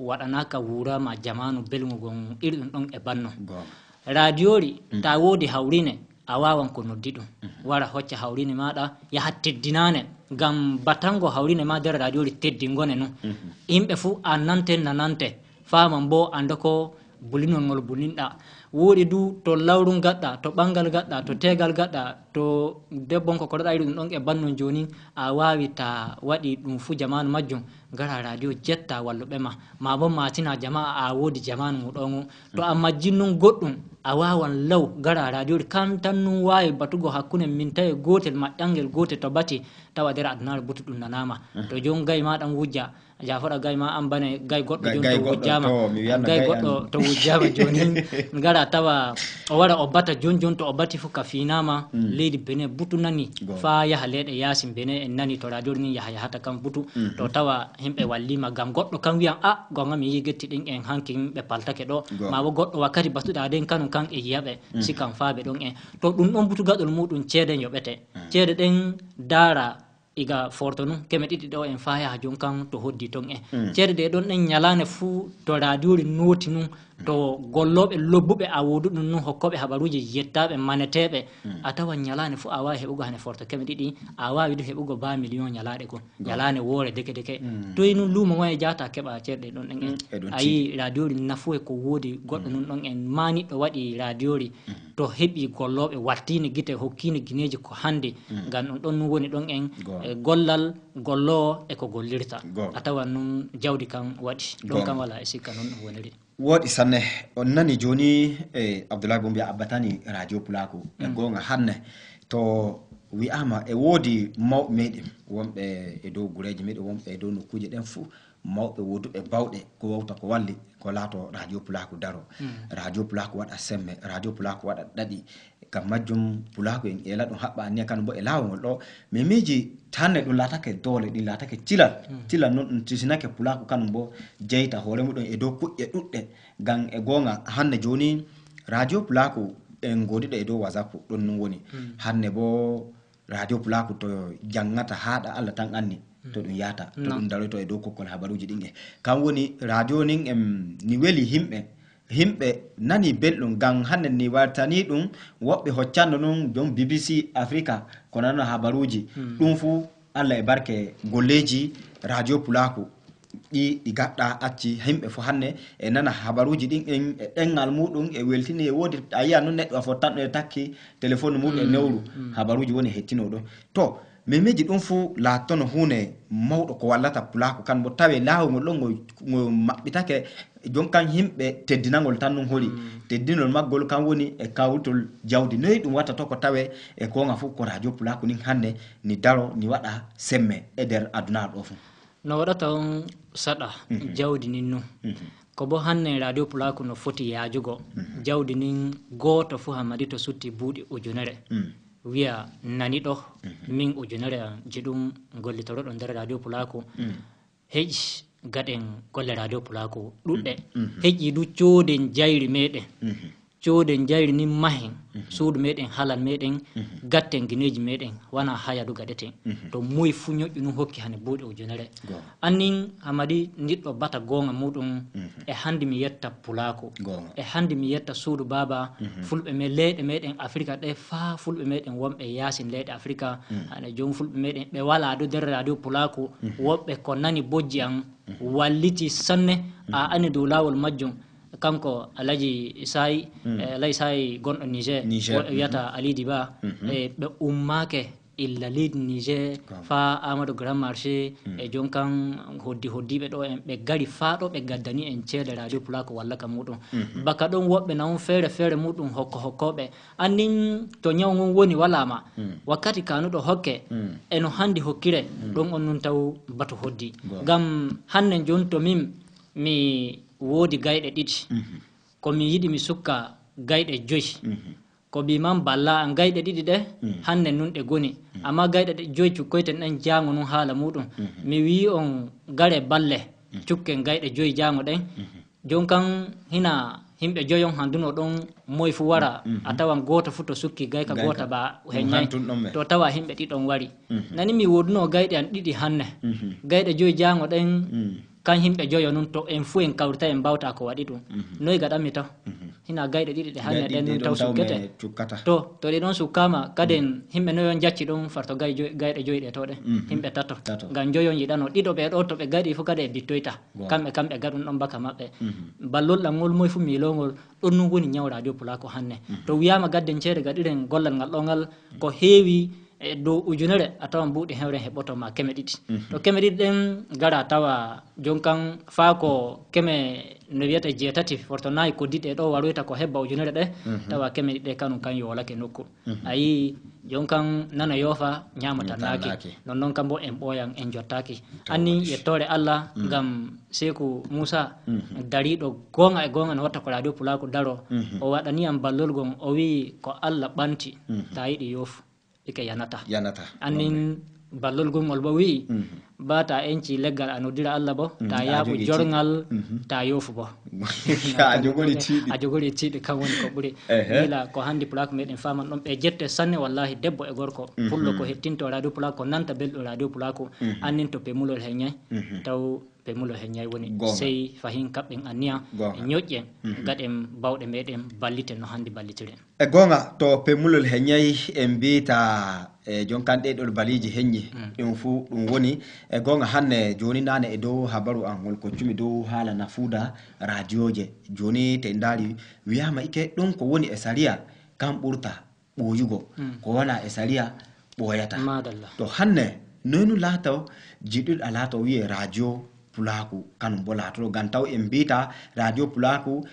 wadanaka wura ma jamanu belmu gon irdun don e banno radio ri ta wodi hawrine awawan ko noddidum wara hocca hawrine mada ya hattedinane gam batango hawrine ma der radio ri teddingone no imbe fu nanante faman bo andako bulinol ngol bulinda wodi du to lawrun gadda to bangal gadda to tegal gadda to debbon ko kodada irum don e bannon joni a wawi ta wadi dum fu jamanu majjum gara radio jetta wallube ma bon matina jamaa a wodi jamanu mudon to amma jinnun goddum a wawan law gara radio kan tannu wawi batugo hakune min tay gotel ma dangel gotel to bati tawa der adnar butudun nanama to jon gay ma dan wujja jafara gay ma ambane gay goddo jon to wujjama gay goddo to wujjama joni gara tawa o wara o bata jon to o bati fu ka finama lady bene butu nani fa ya halede yasin bene en nani to radio ni ya hata kam butu to tawa himbe wallima gam goddo kan wiyan a gonga mi yigetti din en hankin be paltake do ma bo goddo wakati batuda den kanu kan e yabe sikan faabe don to dum don butu gadol mudun cede yobete cede den dara iga fortonu kemedidi do en faaya jonkan to hoddi ton cede de don en nyalane fu to radio ri noti nun to gollobe lobbube awodu dun nun hokkobe habaruji yettabe manetebe atawa nyalane fu awa hebugo hane forto kemedidi awa widu hebugo ba million nyalade ko nyalane wore deke to inu lumo way jata keba cede don en ayi radio ri nafu e ko wodi goddo nun don en mani do wadi radio ri to hebi gollobe wartini gite hokkini gineji ko hande gan don woni don en gollal gollo e ko gollirta atawa nun jawdi kan wadi don kan wala esika non woniri wodi sanne on nani joni Abdoulaye Bombi abbatani radio pulako e gonga hanne to wi ama e wodi maw medem wonbe e do gureji medem wonbe e do nokuje den fu mawɓe woduɓe bawɗe ko wawta ko walli ko laato radio pulaku daro radio pulaku waɗa semme radio pulaku waɗa ɗaɗi kam majjum pulaku en ela ɗum haɓɓa anniya kano bo e laawol ɗo mimiji tanne ɗum laatake doole ɗin laatake cilal noon ɗum tisinake pulaku kanum bo jeyta hoore muɗum e dow kuƴƴe ɗuɗɗe ngam e goonga hande joni radio pulaku en godiɗo e dow wasapu ɗon nun woni hande bo radio pulaku to jangata haɗa Allah tan anni to ɗum yata to ɗum daroyto e dow kokkol habaruji ɗin e kam woni radio nin ni weli himɓe nani belɗum ngam hande ni wartani ɗum woɓɓe hoccanno ɗum jon BBC Africa ko nanno habaruji ɗum fu Allah e barke golleji radio pulaku ɗi gaɗɗa acci himɓe fo hanne e nana habaruji ɗin en e ɗengal muɗum e weltini e woodi a yiya noon neɗɗo a fottanɗo e takki téléphone muɗum e newru habaruji woni hettinoɗo to mimiji ɗum fu laattono hunde mawɗo ko wallata pulaku kan bo tawe laawol ɗon ngo maɓɓitake jonkan himɓe teddinagol tan ɗum holi teddinol maggol kan woni e kawtol jawdi noyi ɗum watta to ko tawe e konga fu ko radio pulaku nin hande ni daro ni waɗa semme e nder aduna ɗo fu no waɗata on saɗa jawdi nin nu ko bo hanne radio pulaku no foti yaajugo jawdi nin gooto fu hammadi to sutti buuɗi ujunere wiya nani ɗo min ujunere jiɗum gollitoroɗo nder radio pulaku heƴi gaɗen golle radio pulaku ɗuɗɗe heƴi du cooden jayri meɗen cooden jayri nin mahen suudu meɗen halal meɗen gatten guineji meɗen wona hayadu gaɗeten to moy fu ñoƴƴu nu hokki hane buuɗe ujunere annin hamadi ndiɗɗo bata gonga muɗum e hande mi yetta pulaku e hande mi yetta suudu baba fulɓe me leyɗe meɗen africa ɗe fa fulɓe meɗen wonɓe yasin leyɗe africa hane joni fulɓe meɗen ɓe wala do nder radio pulaku woɓɓe ko nani bojji an walliti sanne a ani dow lawol majjum kanko alaji sayi alaji sayi gonɗo niger woɗo wiyata alidi ba ɓe ummake illa leydi niger fa amadou grand marché e jon kan hoddiɓe ɗo en ɓe gari fa ɗo ɓe gaddani en ceede radio pulaku wallaka muɗum baka ɗon woɓɓe nawon feere muɗum hokkoɓe annin to ñaw ngon woni walama wakkati kanuɗo hokke eno handi hokkire ɗon on nun taw batu hoddi ngam hannen joni to min mi woodi gayɗe ɗiɗi komi yiɗi mi sukka gayɗe 5 ko mbiman balla an gayɗe ɗiɗi ɗe hande nun ɗe goni amma gayɗe ɗe 5 cukkoyten ɗen jango nun haala muɗum mi wi on gare balle cukken gayɗe 5 jango ɗen jon kan hina himɓe 5 on handuno ɗon moy fu wara a tawan goto fu to sukki gayka gota ba heñay to tawa himɓe ɗiɗon wari nani mi woduno gayɗe an ɗiɗi hanne gayɗe 5 jango ɗen kan himɓe 5 nun to en fu en kawrita en mbawta ko waɗi ɗum noyi gaɗanmi taw hina gayɗe ɗiɗi ɗe hanne ɗen nun taw sukkete to ɗe ɗon sukkama kaden himɓe noyon jacci ɗum farto gayɗe 5 ɗe to ɗe himɓe tato ngam 5 yiɗano ɗiɗo ɓe ɗo to ɓe gaɗi fu kada e bittoyta kamɓe gaɗum ɗon baka maɓɓe ballol ɗam ngol moy fu milongol ɗon nun woni ñaw radio pulaku hanne to wiyama gadden ceede gaɗiren gollal ngal ɗo ngal ko heewi e dow ujunere a tawan buuɗi hewren heɓotoma 200 to 200 ɗen gara tawa jonkan faa ko keme no wiyata 7 fortonayi koddiɗe ɗo waroyta ko hebba ujunere ɗe tawa 200 ɗe kanum kan yolake nokku ayi jonkan nana yoofa ñamatannaki nonnoon kam bo en ɓooyan en jottaki anni yettore Allah ngam Seku Moussa dariɗo gonga e gonga no watta ko radio pulaku daro o waɗaniyam ballol gon o wi ko Allah ɓanti ta yiɗi yoofu ike yanata annin ballol gongol bo wi ba ta enci leggal a noddira Allah bo ta yaaɓu jorngal ta yoofu bo a jogori tiiɗi kan woni ko ɓuuri wila ko handi pulaku meɗen faman ɗon ɓe jette sanne wallahi debbo e gorko pullo ko hettinto radio pulaku ko nanta belɗo radio pulaku annin to pemulol heñay taw pemulol heñay woni sey fahin kaɓɓen anniya e ñoƴƴen gaɗen bawɗe meɗen balliten no handi ballitiren e gonga to pemulol heñay en mbiyta e jonkan ɗeɗol baliji heññi ɗum fu ɗum woni e gonga hanne joni nane e dow habaru an ngol koccumi dow haala nafuuda radio je joni te ndaari wiyama ike ɗum ko woni e sariya kam ɓurta ɓoyugo ko wona e sariya ɓoyata to hanne noynu laataw jiɗɗuɗa laataw wiye radio pulaku kanum bo laatoto gam taw en mbita radio pulaku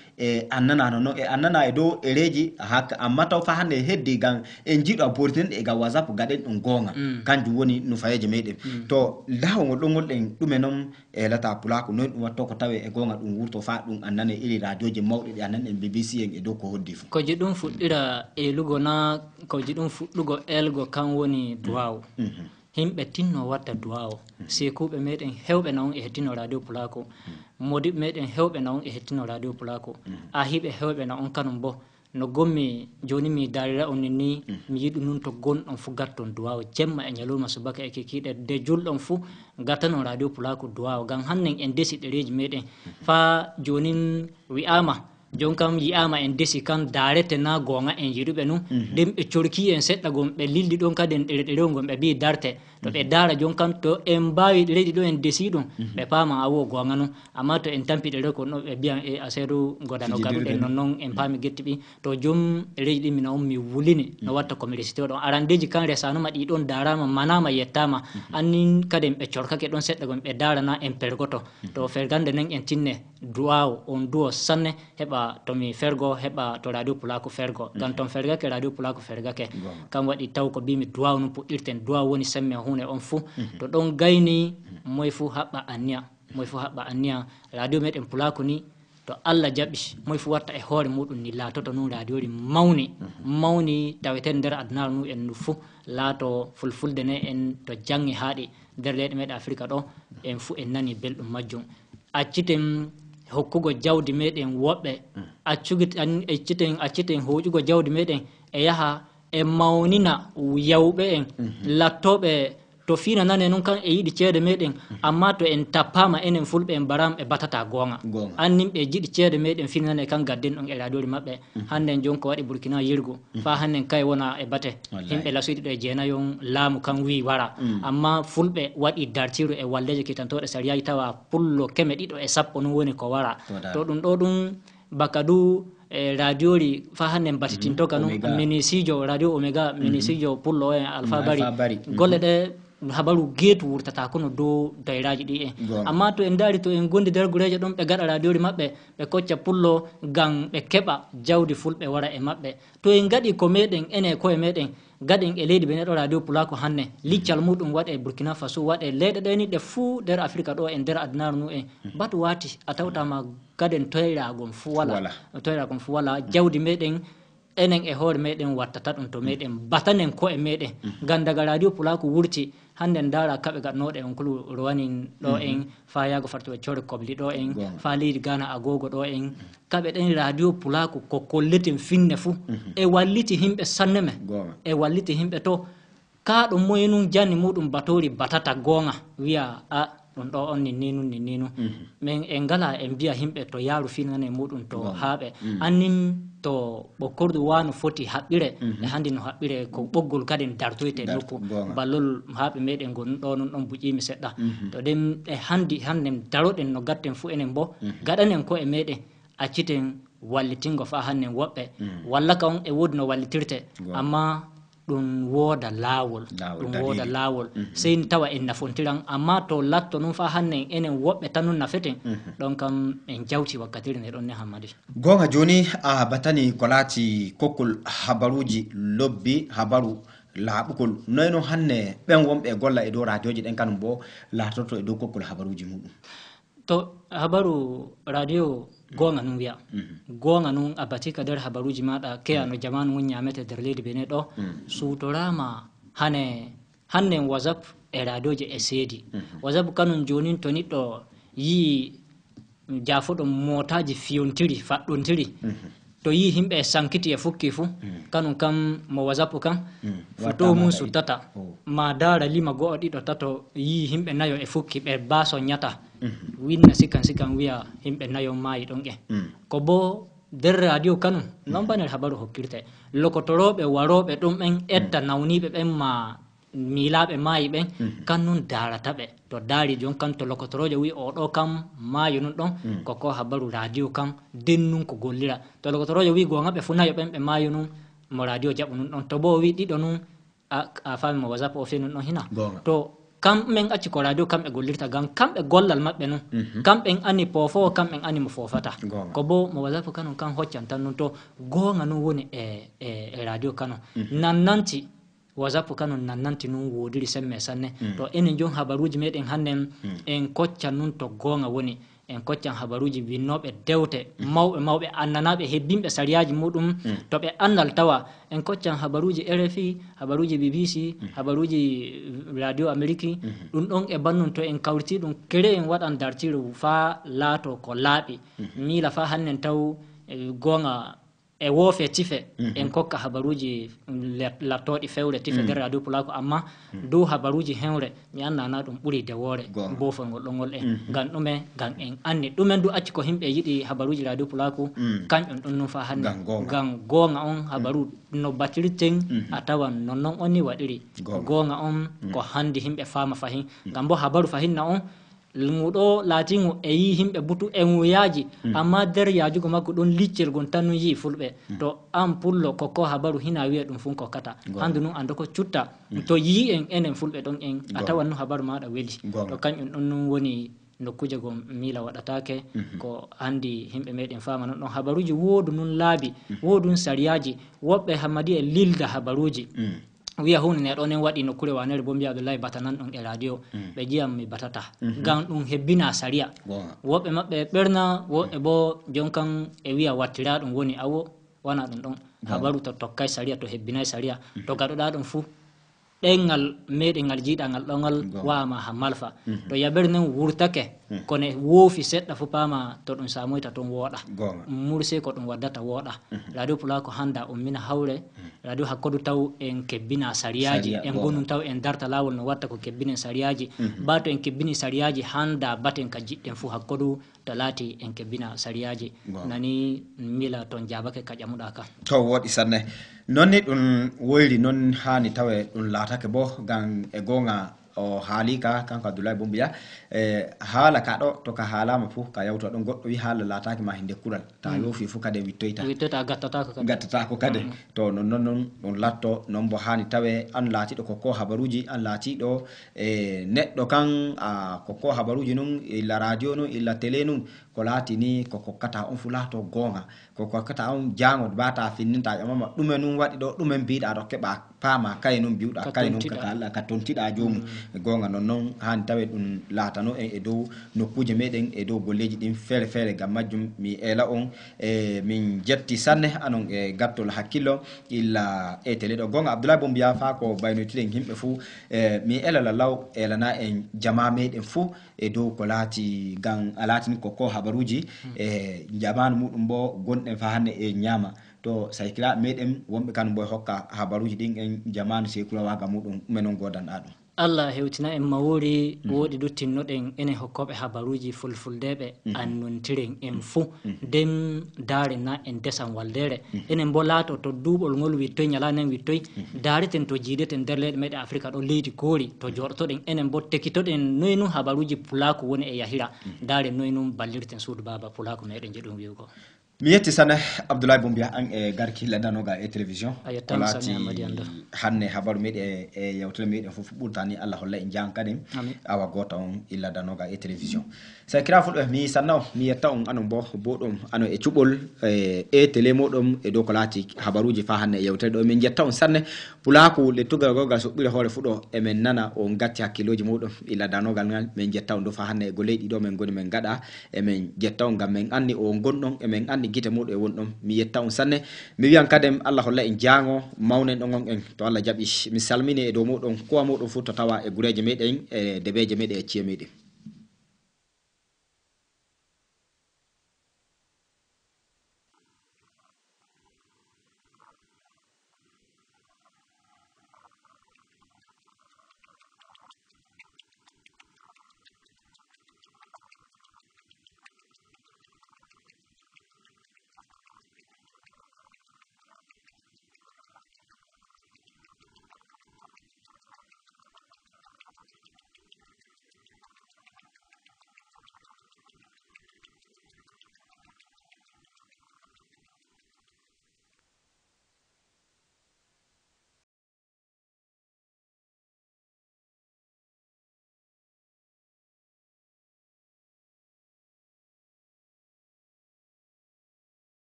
annana no e annana e dow ereji hakka amma taw fa hande heddi gam en jiiɗo a bortinen e gam whatsapp gaɗen ɗum gonga kanjum woni no fayeje meɗen to lawol ɗo gonɗen ɗume noon e lata pulaku noon ɗum watto ko tawe e gonga ɗum wurto fa ɗum annane iri radioji mawɗe ɗi annen en BBC en e dow ko hoddi fu koji ɗum fuɗɗira elugo na koji ɗum fuɗɗugo elgo kan woni duwaw himɓe tinno watta duwawo sekuɓe meɗen hewɓe na on e hettino radio pulako modiɓe meɗen hewɓe na on e hettino radio pulako a hiɓe hewɓe na on kanum bo no gommi joni mi darira on ni mi yiɗi nun to gonɗon fu gatton duwawo jemma e ñalowma subaka e kikiɗe de julɗon fu gattanon radio pulako duwawo gam hannen en desi ɗereji meɗen fa jonin wi'ama jon kam yiyama en desi kan darete na gonga en yiɗuɓe nun nden ɓe corki en seɗɗa gon ɓe lildi ɗon kadi en ɗereɗerew gon ɓe mbi darte to ɓe dara jon kam to en mbawi ɗereji ɗo en desi ɗum ɓe pama awo gonga nun amma to en tampi ɗere kon ɗo ɓe mbiyan e aseedu godano gaɗuɗen nonnoon en paami gettiɓi to jom ɗereji ɗi mina on mi wulini no watta communauté ɗon arandeji kan resanuma ɗi ɗon darama manama yettama annin kadi ɓe corkake ɗon seɗɗa gon ɓe darana en pergoto to fergande nden en tinne duwawo on duwo sanne heɓa tomi fergo heɓa to radio pulako fergo gam ton fergake radio pulako fergake kam waɗi taw ko mbimi duwaw no puɗɗirten duwaw woni semme hunde on fou to ɗon gayni moye fou haɓɓa anniya moye fou haɓɓa anniya radio meɗen pulako ni to Allah jaɓi moye fou watta e hoore muɗum ni laatoto nun radio ri mawni taweten nder adnaru nu en nu fou laato fulfulde ne en to jangi haaɗi nder leyɗe meɗen Afrique ɗo en fou en nani belɗum majjum acciten hokkugo jawdi meɗen woɓɓe acciten hoƴugo jawdi meɗen e yaha e mawnina yawɓe en lattoɓe to fina nane noon kan e yiɗi ceede meɗen amma to en tappama enen fulɓe en baram ɓe batata gonga annin ɓe jiɗi ceede meɗen fina nane kan gadden ɗon e radiori maɓɓe hannden jon ko waɗi Burkina yirgu fa hannen kay wona e bate himɓe lasuɗi ɗo e jeenayon laamu kan wi wara amma fulɓe waɗi dartiru e walleje kitantoɗe sariyaji tawa pullo 210 non woni ko wara to ɗum ɗo ɗum baka du radio ri fa hannen batitinto kanu minisijo radio omega minisijo pullo en alpha bari golle ɗe habaru geetu wurtata kono dow dayraji ɗi en amma to en daari to en gondi nder gureje ɗon ɓe gaɗa radio ri maɓɓe ɓe kocca pullo gam ɓe keɓa jawdi fulɓe wara e maɓɓe to en gaɗi ko meɗen ene koye meɗen gaɗen e leydi ɓe neɗo radio pulako hanne liccal muɗum waɗe Burkina Faso waɗe leyɗe ɗeni ɗe fuu nder Afrique ɗo e nder adnaru nu en batu wati a tawtama gaden toyragon fu wala jawdi meɗen enen e hoore meɗen wattata ɗum to meɗen batanen ko e meɗen gam daga radio pulako wurti hannden dara kaɓe gaɗnoɗe on kulu rowanin ɗo en fa yago fartoɓe core kobli ɗo en fa leydi Ghana agogo ɗo en kaɓe ɗen radio pulako ko kolleten finne fou e walliti himɓe sanne me e walliti himɓe to kaɗo moye nun janni muɗum batori batata gonga wiya a ɗum ɗo on ninninum min en ngala en mbiya himɓe to yaaru finane muɗum to haaɓe annin to ɓokkordu wano foti haɓɓire e handi no haɓɓire ko ɓoggol kadi dartoyte nokku ballol haaɓe meɗen gon ɗo non ɗon buƴimi seɗɗa to ɗen e hannden daroɗen no gatten fuu enen bo gaɗanen ko e meɗen acciten wallitingo fa hannen woɓɓe walla ka on e woodi no wallitirte amma ɗum wooda laawol sey tawa en nafontiran amma to latto nun fa hannen enen woɓɓe tan nun nafeten ɗon kam en jawti wakkatire nde ɗon ne hammadi gonga joni a batani ko laati kokkol habaruji lobbi habaru laaɓugol noyno hanne ɓen wonɓe golla e dow radioji ɗen kanum bo laatoto e dow kokkol habaruji muɗum to habaru radio gonga nun wiya gonga nun a batika nder habaruji maɗa keya no jamanu won ñamete nder leydi Benin ɗo sutorama hannen whatsapp e radioji e seedi whatsapp kanum jonin to niɗɗo yii jafoɗo motaji fiyontiri faɗɗontiri to yi himɓe e sankiti e fukki fuu kanum kam mo whatsapp kam photo mum suttata ma dara lima go'o ɗiɗo tato yi himɓe nayo e fukki ɓe baso ñata winna sikan wiya himɓe nayo maayi ɗon ko bo nder radio kanum non baner habaru hokkirte lokotoroɓe waroɓe ɗum ɓen etta nawniɓe ɓen ma miilaɓe maayi ɓen kan nun darataɓe to daari jon kam to lokotorojo wi oɗo kam maayi nun ɗon koko habaru radio kam den nun ko gollira to lokotorojo wi gongaɓe fu nayo ɓen ɓe maayi nun mo radio jaɓu nun ɗon to bo wi ɗiɗo nun a fami mo whatsapp o fe nun ɗon hina to kam men acci ko radio kam e gollirta gam kam e gollal mabbe non kam en ani pofo kam en ani mo fofata ko bo mo wazafu kanon kan hoccan tan non to gonga non woni e radio kanon nannanti wazafu kanon nannanti non wodiri semme sanne to enen jon habaruji meden hannen en koccan non to gonga woni en koccan habaruji winnoɓe dewte mawɓe annanaɓe hebbinɓe sariyaji muɗum to ɓe annal tawa en koccan habaruji RFI habaruji BBC habaruji radio Amerique ɗum ɗon e bannun to en kawriti ɗum kere en waɗan dartiru fa laato ko laaɓi miila fa hannen taw gonga e wofe tife en kokka habaruji lattoɗi fewre tife nder radio Pulako amma dow habaruji hewre mi annana ɗum ɓuri dewore bofol ngol ɗongol ngam ɗume ngam en anni ɗumen du acci ko himɓe yiɗi habaruji radio Pulako kañƴon ɗum nun fa hande ngam gonga on habaru no batirten a tawan nonnon on ni waɗiri gonga on ko handi himɓe fama fahin ngam bo habaru fahinna on nguɗo laatingo e yi himɓe butu e nguyaji amma nder yajugo makko ɗon liccirgon tan yi fulɓe to an pullo koko habaru hina wiya ɗum fun kokkata handu nun ando ko cutta to yi en enen fulɓe ɗon en a tawan no habaru maɗa weeli to kañƴum ɗon nun woni nokkuje go miila waɗatake ko andi himɓe meɗen fama non ɗon habaruji wodu nun laabi wodun sariyaji woɓɓe hammadi e lilda habaruji wiya hunde ne ɗon en waɗi nokkure wanere bo mbiya Abdoulaye bata nan ɗon e radio ɓe jiyam mi batata ngam ɗum hebbina sariya woɓɓe maɓɓe ɓerna woɓɓe bo jonkan e wiya wattira ɗum woni awo wana ɗum ɗon habaru to tokkay sariya to hebbinay sariya to gaɗoɗa ɗum fuu ɗengal meɗen ngal jiiɗa ngal ɗongal wama ha malfa to yaɓere nden wurtake kono woofi seɗɗa fu pama to ɗum samoyta toon wooɗa murse ko ɗum waddata wooɗa radio Pulako handa ummina hawre radio hakkodu taw en kebbina sariyaji en gonum taw en darta lawol no watta ko kebbinen sariyaji bato en kebbini sariyaji handa baten ka jiɗɗen fu hakkodu to laati en kebbina sariyaji nani mila toon jabake ka ƴamuɗa ka to woɗi sanne nonni ɗum woyri noon hani tawe ɗum laatake bo ngam e gonga o haali ka kanko Abdoulaye bo mbiya haala ka ɗo to ka haalama fo ka yawta ɗon goɗɗo wi haala laatake ma hinde kural ta yofi fo kadi wittoyta gattatako kadi to nonnon noon ɗum latto noon bo hani tawe an laatiɗo koko habaruji an laatiɗo neɗɗo kan koko habaruji nun illa radio nun illa télé nun ko laati ni ko kokkata on fu laato gonga ko kokkata on jango bata finninta ƴamama ɗume nun waɗi ɗo ɗumen mbiɗa ɗo keɓa paama kaye nun mbiwɗa kaye nun kaka Allah ka tontiɗa jomum gonga nonnon hani tawe ɗum laatano en e dow nokkuje meɗen e dow golleji ɗin feere feere ngam majjum mi eela on min jetti sanne anon e gattol hakkillo illa e télé ɗo gonga Abdoulaye bo mbiya fa ko baynotiren himɓe fou mi elala law elana en jama meɗen fou e dow ko laati gan a laatini koko habaruji jamanu muɗum bo gonɗen fa hannde e ñaama to saykiraɓe meɗen wonɓe kan boye hokka habaruji ɗin en jamanu sekura waga muɗum menon godanɗa ɗum Allah hewtina en mawori woɗi duttinnoɗen enen hokkoɓe habaruji fulfuldeɓe annontiren en fou nden daare na en desan waldere enen bo laato to duuɓol ngol wittoy ñalanen wittoy daareten to jiideten nder leyɗe meɗen Afrique ɗo leydi koori to joɗotoɗen enen bo tekkitoɗen noy nun habaruji Pulako woni e yahira daare noy nun ballirten suudu baba Pulako meɗen jeɗum wiwgo mi yetti sanne Abdoulaye bo mbiya an e garki ladanoga e télévision ko laati hanne habaru meɗen e yewtere meɗen fof ɓurtani Allah holla en jang kadi awa gota on e ladanoga e télévision sakira fulɓe mi sanna on mi yetta on anon bo boɗum ano e cuɓol e télé moɗon e dow ko laati habaruji fa hanne e yewtere ɗo min jetta on sanne Pulako le tugal gogal so ɓuuri hoore fuɗo emen nana on gatti hakkiloji muɗum e ladanogal ngal min jetta on do fa hanne e golleji ɗo men goni men gaɗa emen jetta on ngam men anni o gonɗon emen anni gite muɗum e wonɗon mi yetta on sanne mi wiyan kadem Allah holla en jango mawnen ɗon on en to Allah jaɓi mi salmini e dow muɗum kowa muɗum fu to tawa e gureje meɗen e debeje meɗen e ciye meɗen